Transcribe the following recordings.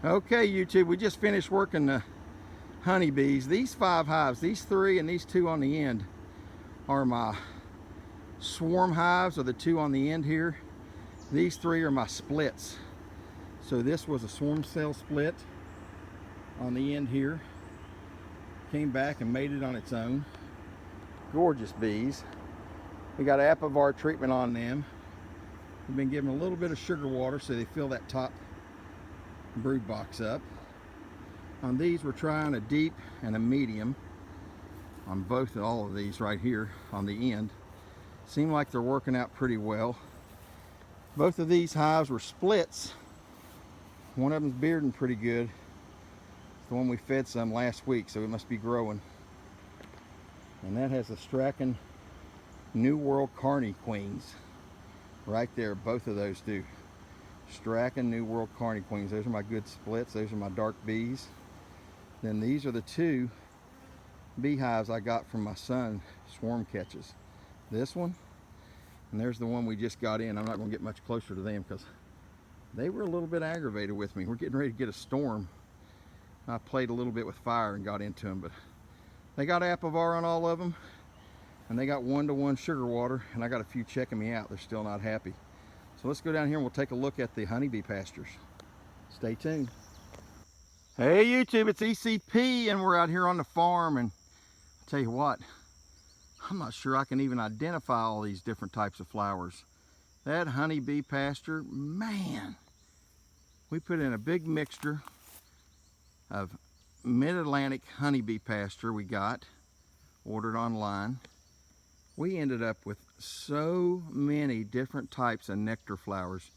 Okay, YouTube, we just finished working the honeybees. These 5 hives, these 3 and these 2 on the end, are my swarm hives, or the 2 on the end here. These 3 are my splits. So this was a swarm cell split on the end here. Came back and made it on its own. Gorgeous bees. We got Apivar treatment on them. We've been giving a little bit of sugar water so they fill that top brood box up. On these we're trying a deep and a medium on all of these right here on the end. Seem like they're working out pretty well. Both of these hives were splits. One of them's bearding pretty good. It's the one we fed some last week, so it must be growing. And that has a Strachan New World Carney Queens right there. Both of those do. Strachan New World Carney Queens. Those are my good splits. Those are my dark bees. Then these are the 2 beehives I got from my son swarm catches. This one, and there's the one we just got in. I'm not going to get much closer to them because they were a little bit aggravated with me. We're getting ready to get a storm. I played a little bit with fire and got into them, but they got Apivar on all of them, and they got 1-to-1 sugar water, and I got a few checking me out. They're still not happy. So let's go down here and we'll take a look at the honeybee pastures. Stay tuned. Hey YouTube, it's ECP, and we're out here on the farm, and I'll tell you what, I'm not sure I can even identify all these different types of flowers. That honeybee pasture, man, we put in a big mixture of mid-Atlantic honeybee pasture we got, ordered online. We ended up with so many different types of nectar flowers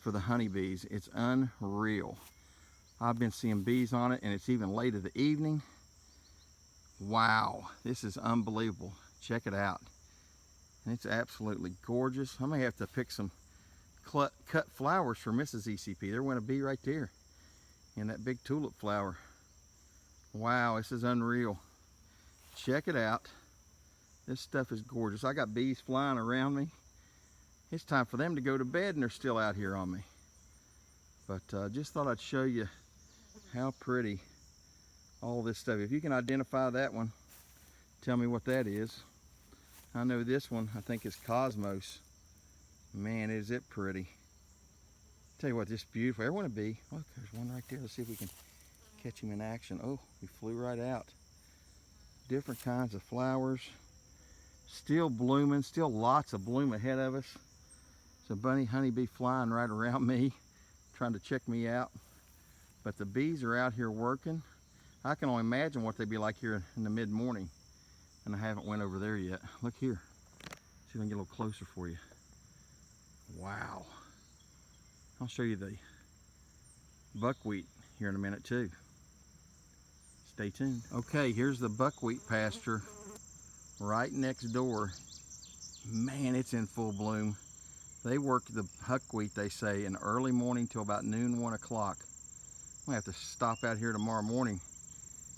for the honeybees. It's unreal. I've been seeing bees on it, and it's even late in the evening. Wow, this is unbelievable. Check it out. And it's absolutely gorgeous. I may have to pick some cut flowers for Mrs. ECP. There went a bee right there in that big tulip flower. Wow, this is unreal. Check it out. This stuff is gorgeous. I got bees flying around me. It's time for them to go to bed, and they're still out here on me. But just thought I'd show you how pretty all this stuff. If you can identify that one, tell me what that is. I know this one, I think, is Cosmos. Man, is it pretty. Tell you what, this is beautiful. There want to be. Look, there's one right there. Let's see if we can catch him in action. Oh, he flew right out. Different kinds of flowers. Still blooming, still lots of bloom ahead of us. There's a bunny honeybee flying right around me, trying to check me out. But the bees are out here working. I can only imagine what they'd be like here in the mid-morning. And I haven't went over there yet. Look here. See if I can get a little closer for you. Wow. I'll show you the buckwheat here in a minute too. Stay tuned. Okay, here's the buckwheat pasture right next door. Man, it's in full bloom. They work the buckwheat, they say, in early morning till about noon, 1 o'clock. I'm gonna have to stop out here tomorrow morning,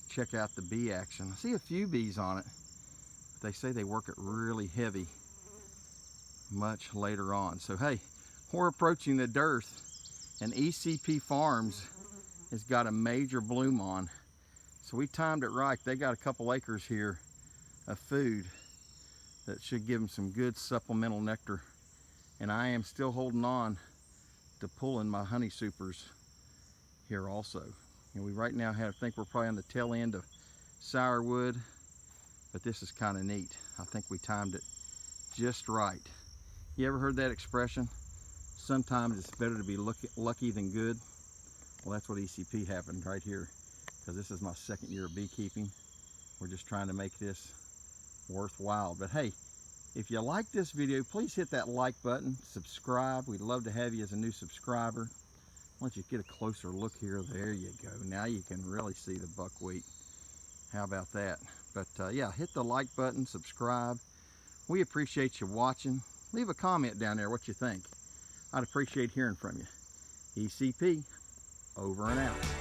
check out the bee action. I see a few bees on it. They say they work it really heavy much later on. So hey, we're approaching the dearth, and ECP Farms has got a major bloom on. So we timed it right. They got a couple acres here of food that should give them some good supplemental nectar. And I am still holding on to pulling my honey supers here also. And we right now think we're probably on the tail end of sourwood, but this is kind of neat. I think we timed it just right. You ever heard that expression? Sometimes it's better to be lucky than good. Well, that's what ECP happened right here, because this is my 2nd year of beekeeping. We're just trying to make this worthwhile. But hey, if you like this video, please hit that like button, subscribe. We'd love to have you as a new subscriber. Why don't you get a closer look here? There you go. Now you can really see the buckwheat. How about that? But yeah, hit the like button, subscribe. We appreciate you watching. Leave a comment down there what you think. I'd appreciate hearing from you. ECP, over and out.